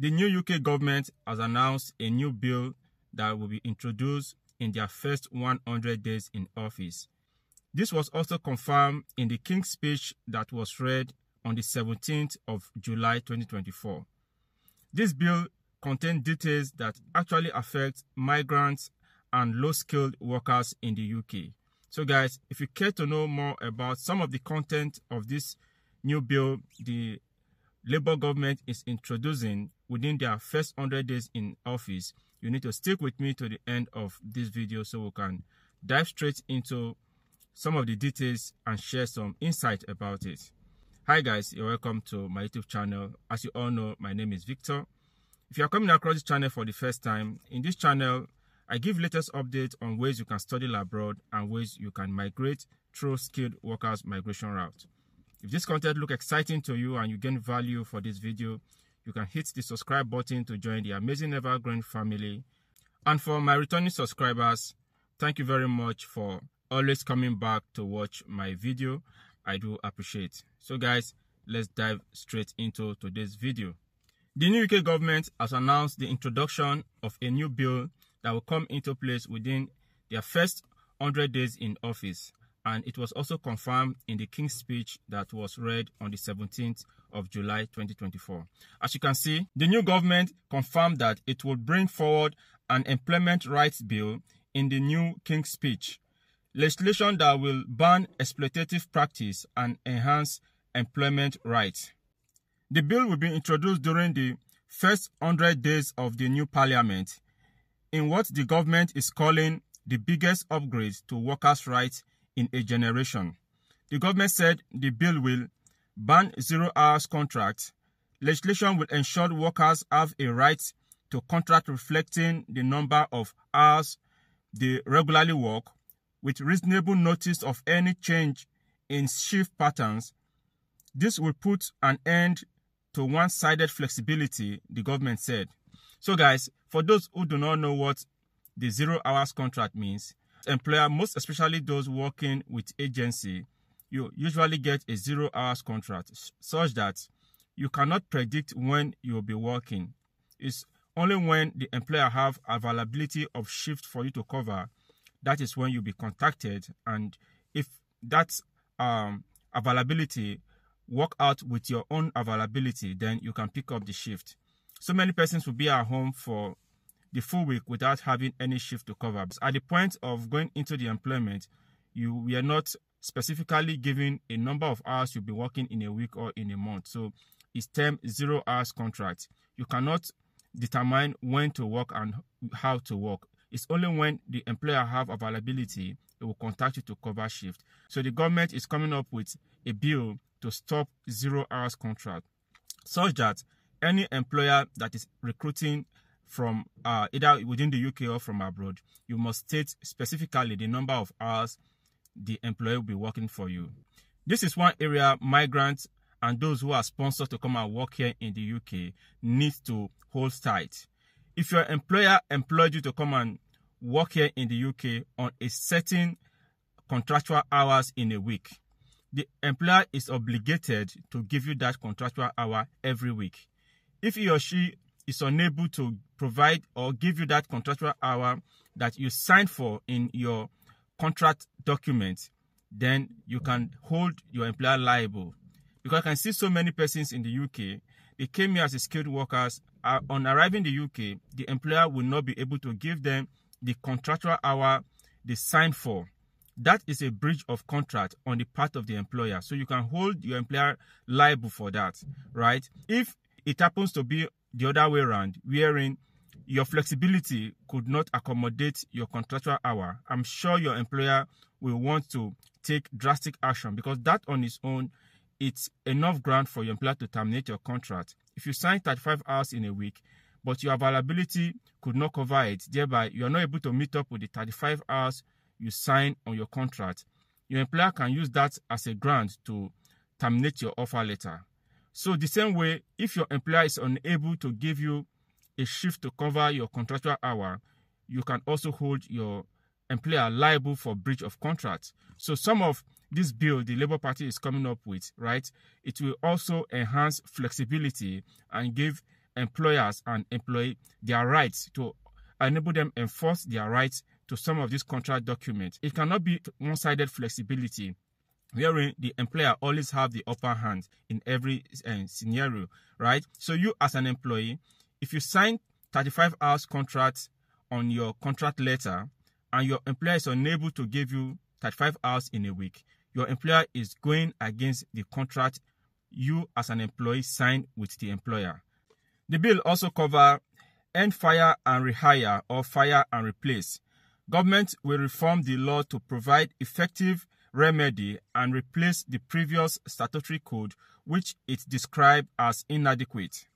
The new UK government has announced a new bill that will be introduced in their first 100 days in office. This was also confirmed in the King's speech that was read on the 17th of July 2024. This bill contains details that actually affect migrants and low-skilled workers in the UK. So guys, if you care to know more about some of the content of this new bill the Labour government is introducing within their first 100 days in office, you need to stick with me to the end of this video so we can dive straight into some of the details and share some insight about it. Hi guys, you're welcome to my YouTube channel. As you all know, my name is Victor. If you are coming across this channel for the first time, in this channel, I give latest updates on ways you can study abroad and ways you can migrate through skilled workers migration route. If this content looks exciting to you and you gain value for this video, you can hit the subscribe button to join the amazing ever-growing family. And for my returning subscribers, thank you very much for always coming back to watch my video. I do appreciate. So guys, let's dive straight into today's video. The new UK government has announced the introduction of a new bill that will come into place within their first 100 days in office. And it was also confirmed in the King's speech that was read on the 17th of July 2024. As you can see, the new government confirmed that it will bring forward an employment rights bill in the new King's speech, legislation that will ban exploitative practice and enhance employment rights. The bill will be introduced during the first 100 days of the new parliament in what the government is calling the biggest upgrade to workers' rights in a generation. The government said the bill will ban 0 hours contracts. Legislation will ensure workers have a right to contract reflecting the number of hours they regularly work, with reasonable notice of any change in shift patterns. This will put an end to one-sided flexibility, the government said. So guys, for those who do not know what the 0 hours contract means, employer, most especially those working with agency, you usually get a 0 hours contract such that you cannot predict when you will be working. It's only when the employer have availability of shift for you to cover, that is when you'll be contacted, and if that availability work out with your own availability, then you can pick up the shift. So many persons will be at home for the full week without having any shift to cover. At the point of going into the employment, we are not specifically given a number of hours you'll be working in a week or in a month. So it's termed 0 hours contract. You cannot determine when to work and how to work. It's only when the employer have availability, they will contact you to cover shift. So the government is coming up with a bill to stop 0 hours contract, such that any employer that is recruiting from either within the UK or from abroad, you must state specifically the number of hours the employer will be working for you. This is one area migrants and those who are sponsored to come and work here in the UK need to hold tight. If your employer employed you to come and work here in the UK on a certain contractual hours in a week, the employer is obligated to give you that contractual hour every week. If he or she is unable to provide or give you that contractual hour that you signed for in your contract document, then you can hold your employer liable. Because I can see so many persons in the UK, they came here as skilled workers. On arriving in the UK, the employer will not be able to give them the contractual hour they signed for. That is a breach of contract on the part of the employer. So you can hold your employer liable for that, right? If it happens to be the other way around, wherein your flexibility could not accommodate your contractual hour, I'm sure your employer will want to take drastic action, because that on its own, it's enough ground for your employer to terminate your contract. If you sign 35 hours in a week, but your availability could not cover it, thereby you are not able to meet up with the 35 hours you sign on your contract, your employer can use that as a ground to terminate your offer letter. So the same way, if your employer is unable to give you a shift to cover your contractual hour, you can also hold your employer liable for breach of contract. So some of this bill the Labour Party is coming up with, right, it will also enhance flexibility and give employers and employee their rights, to enable them enforce their rights to some of these contract documents. It cannot be one-sided flexibility, wherein the employer always have the upper hand in every scenario, right? So you as an employee, if you sign 35 hours contract on your contract letter and your employer is unable to give you 35 hours in a week, your employer is going against the contract you as an employee signed with the employer. The bill also covers end fire and rehire or fire and replace. Government will reform the law to provide effective remedy and replace the previous statutory code, which it described as inadequate.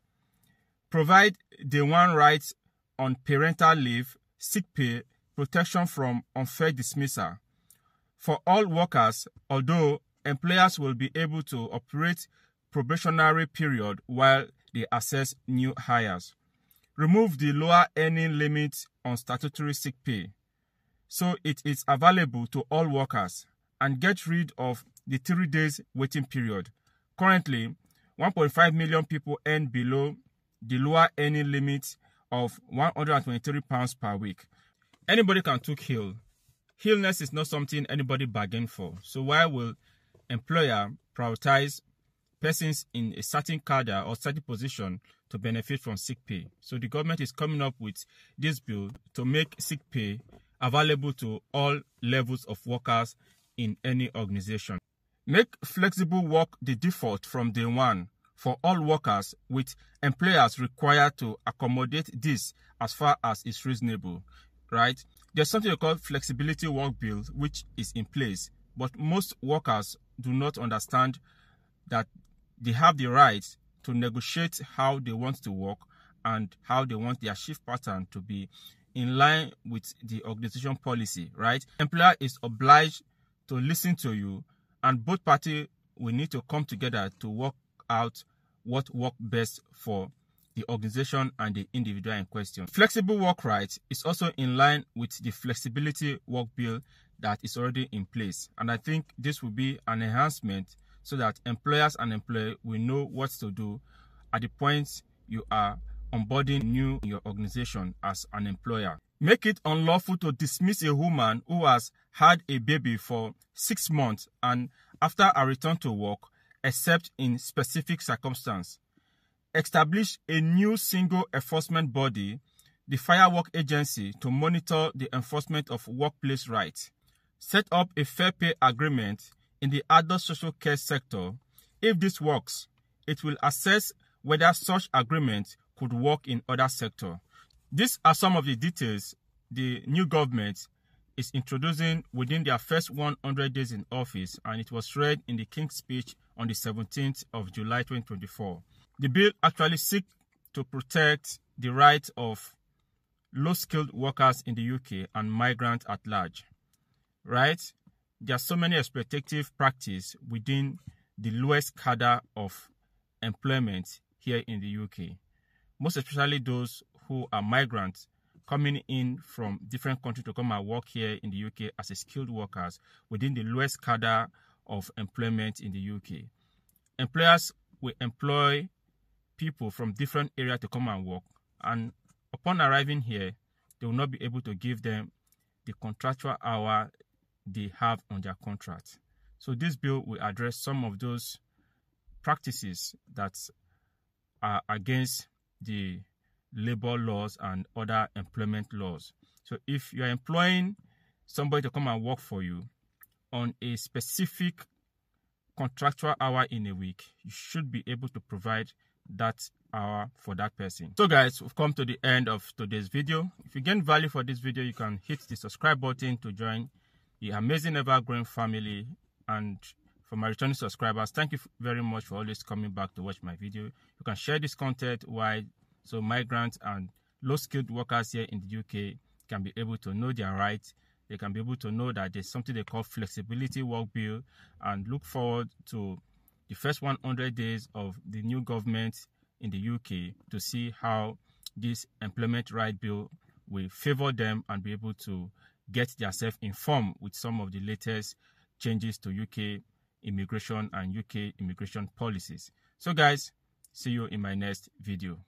Provide day one rights on parental leave, sick pay, protection from unfair dismissal. For all workers, although employers will be able to operate probationary period while they assess new hires. Remove the lower earning limit on statutory sick pay, so it is available to all workers, and get rid of the 3 days waiting period. Currently, 1.5 million people earn below the lower earning limit of £123 per week. Anybody can take ill. Illness is not something anybody bargain for. So why will employer prioritize persons in a certain cadre or certain position to benefit from sick pay? So the government is coming up with this bill to make sick pay available to all levels of workers in any organization. Make flexible work the default from day one for all workers, with employers required to accommodate this as far as is reasonable, right? There's something called flexibility work bill, which is in place, but most workers do not understand that they have the right to negotiate how they want to work and how they want their shift pattern to be in line with the organization policy, right? Employer is obliged to listen to you, and both parties will need to come together to work out what works best for the organization and the individual in question. Flexible work rights is also in line with the flexibility work bill that is already in place, and I think this will be an enhancement so that employers and employees will know what to do at the point you are onboarding new in your organization as an employer. Make it unlawful to dismiss a woman who has had a baby for 6 months and after a return to work, except in specific circumstances. Establish a new single enforcement body, the Firework Agency, to monitor the enforcement of workplace rights. Set up a fair pay agreement in the adult social care sector. If this works, it will assess whether such agreement could work in other sectors. These are some of the details the new government is introducing within their first 100 days in office, and it was read in the King's Speech on the 17th of July 2024. The bill actually seeks to protect the rights of low-skilled workers in the UK and migrants at large, right? There are so many exploitative practices within the lowest cadre of employment here in the UK, most especially those who are migrants coming in from different countries to come and work here in the UK as a skilled workers within the lowest cadre of employment in the UK. Employers will employ people from different areas to come and work, and upon arriving here, they will not be able to give them the contractual hour they have on their contract. So this bill will address some of those practices that are against the labor laws and other employment laws. So if you are employing somebody to come and work for you on a specific contractual hour in a week, you should be able to provide that hour for that person. So guys, we've come to the end of today's video. If you gain value for this video, you can hit the subscribe button to join the amazing ever-growing family. And for my returning subscribers, thank you very much for always coming back to watch my video. You can share this content wide so migrants and low-skilled workers here in the UK can be able to know their rights. They can be able to know that there's something they call flexibility work bill, and look forward to the first 100 days of the new government in the UK to see how this employment right bill will favor them and be able to get themselves informed with some of the latest changes to UK immigration and UK immigration policies. So guys, see you in my next video.